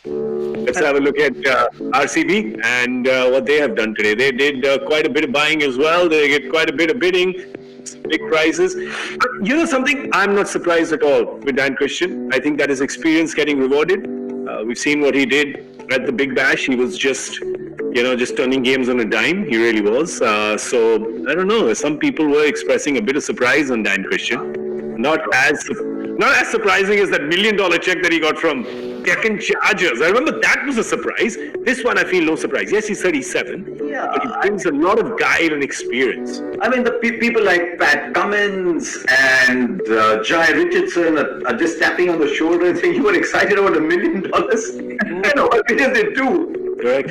Let's have a look at RCB and what they have done today. They did quite a bit of buying as well. They get quite a bit of bidding, big prizes. But you know something? I'm not surprised at all with Dan Christian. I think that his experience getting rewarded. We've seen what he did at the Big Bash. He was just turning games on a dime. He really was. So I don't know. Some people were expressing a bit of surprise on Dan Christian. Not as surprising as that $1 million check that he got from Deccan Chargers. I remember that was a surprise. This one, I feel no surprise. Yes, he's 37, but he brings a lot of guile and experience. I mean, the people like Pat Cummins and Jai Richardson are just tapping on the shoulder and saying, "You were excited about $1 million." I know, because they do. Correct.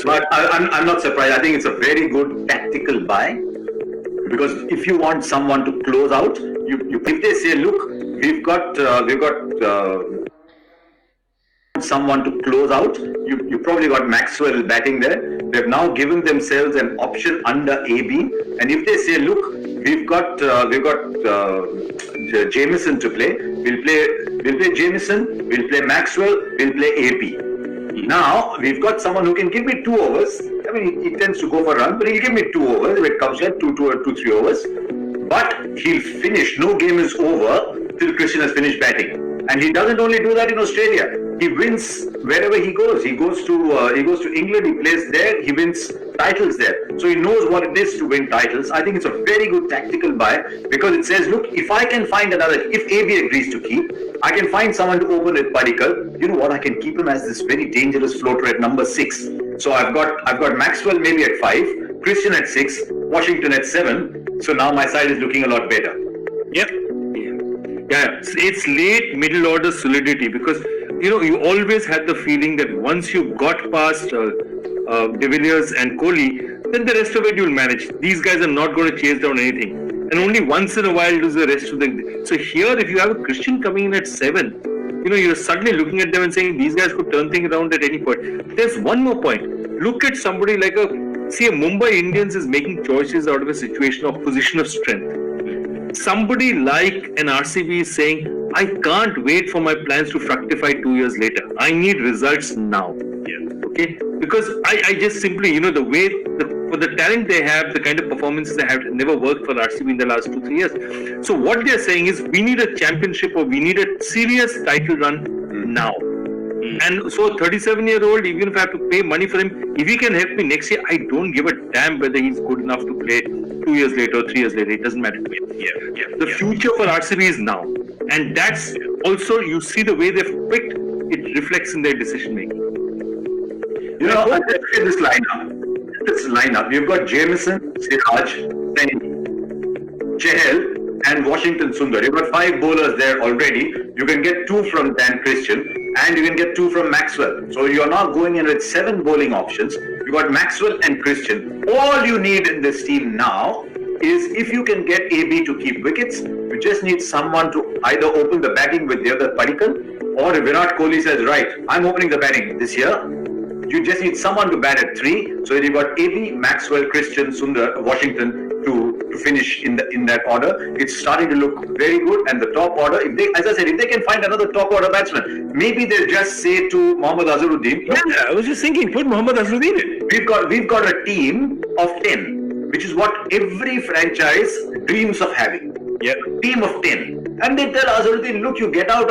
But I'm not surprised. I think it's a very good tactical buy, because if you want someone to close out, if they say, "Look, we've got someone to close out," you probably got Maxwell batting there. They've now given themselves an option under AB, and if they say, "Look, we've got Jamieson to play. We'll play Jamieson. We'll play Maxwell. We'll play AB." Now we've got someone who can give me 2 overs. I mean, he tends to go for a run, but he'll give me 2 overs if it comes to 2-3 overs. But he'll finish. No game is over till Christian has finished batting. And he doesn't only do that in Australia. He wins wherever he goes. He goes to England. He plays there. He wins titles there. So he knows what it is to win titles. I think it's a very good tactical buy, because it says, look, if I can find if AB agrees to keep, I can find someone to open with Padikkal. You know what? I can keep him as this very dangerous floater at number 6. So I've got Maxwell maybe at 5, Christian at 6, Washington at 7. So now my side is looking a lot better. Yep. Yeah, it's late middle order solidity, because you always had the feeling that once you got past De Villiers and Kohli, then the rest of it you'll manage. These guys are not going to chase down anything, and only once in a while does the rest of the. So here, if you have a Christian coming in at 7, you're suddenly looking at them and saying these guys could turn things around at any point. There's one more point. Look at somebody like a Mumbai Indians is making choices out of a situation of position of strength. Somebody like an RCB is saying, I can't wait for my plans to fructify 2 years later. I need results now. Yeah. Okay? Because I just simply, the way, for the talent they have, the kind of performances they have, never worked for RCB in the last 2-3 years. So what they're saying is, we need a championship, or we need a serious title run now. And so a 37-year-old, even if I have to pay money for him, if he can help me next year, I don't give a damn whether he's good enough to play 2 years later or 3 years later. It doesn't matter to me. The future for RCB is now. And that's also, you see the way they've picked, it reflects in their decision making. Let's look at this lineup. You've got Jamieson, Siraj, Chahal, and Washington Sundar. You've got 5 bowlers there already. You can get 2 from Dan Christian, and you can get 2 from Maxwell. So you're now going in with 7 bowling options. You've got Maxwell and Christian. All you need in this team now is, if you can get AB to keep wickets, you just need someone to either open the batting with the other Padikkal, or if Virat Kohli says, right, I'm opening the batting this year, you just need someone to bat at 3. So you've got AB, Maxwell, Christian, Sundar, Washington to finish in that order. It's starting to look very good. And the top order, if they can find another top order batsman, maybe they'll just say to Mohammad Azharuddin. Yeah, I was just thinking, put Mohammad Azharuddin in. We've got a team of 10, which is what every franchise dreams of having. Yeah. Team of 10. And they tell Azharuddin, look, you get out,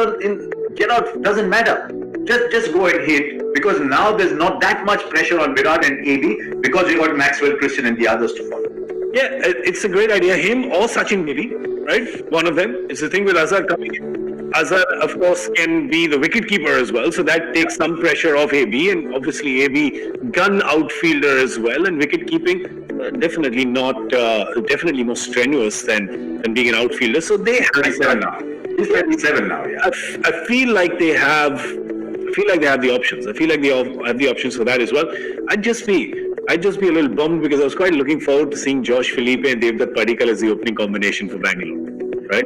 doesn't matter. Just go and hit, because now there's not that much pressure on Virat and AB, because you got Maxwell, Christian, and the others to follow. Yeah, it's a great idea. Him or Sachin maybe, right? One of them. It's the thing with Azhar coming in. Azhar, of course, can be the wicketkeeper as well, so that takes some pressure off AB, and obviously AB gun outfielder as well, and wicket keeping definitely more strenuous than being an outfielder. So they have. He's 27 now. Yeah. I feel like they have the options. I feel like they have the options for that as well. I'd just be a little bummed, because I was quite looking forward to seeing Josh Philippe and Devdutt Padikkal as the opening combination for Bangalore. Right?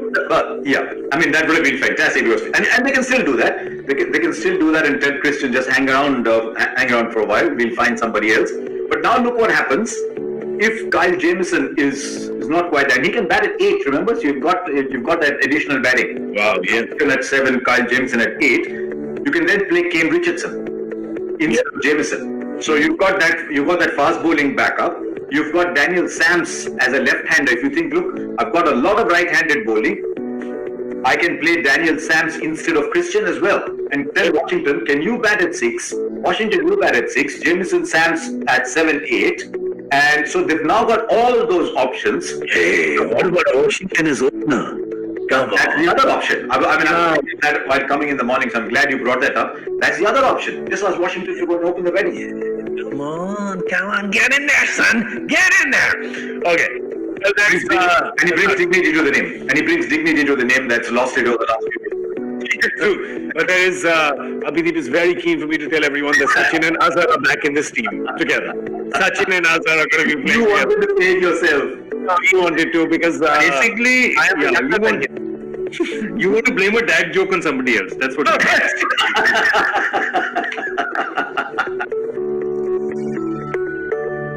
Yeah. I mean, that would have been fantastic. And they can still do that. They can still do that, and Ted Christian just hang around for a while. We'll find somebody else. But now look what happens. if Kyle Jamieson is not quite there, and he can bat at 8. Remember, so you've got that additional batting. Wow, yeah. At 7, Kyle Jamieson at 8. You can then play Kane Richardson instead of Jamieson. So you've got that fast bowling backup. You've got Daniel Sams as a left-hander. If you think, look, I've got a lot of right-handed bowling, I can play Daniel Sams instead of Christian as well. And tell Washington, can you bat at 6? Washington will bat at 6. Jamieson, Sams at 7, 8. And so they've now got all of those options. Hey, what about Washington as opener? Come on. That's the other option. I'm glad while coming in the morning, so I'm glad you brought that up. That's the other option. Just ask Washington to go and open the wedding. Come on, get in there, son. Get in there. Okay. Well, that's, and he brings dignity to the name. And he brings dignity to the name that's lost it over the last few years. True. But there is, Abhideep is very keen for me to tell everyone that Sachin and Azhar are back in this team together. Sachin and Azhar are going to be playing You wanted to say it yourself. No, he wanted to because Basically, you want to blame a dad joke on somebody else. That's what.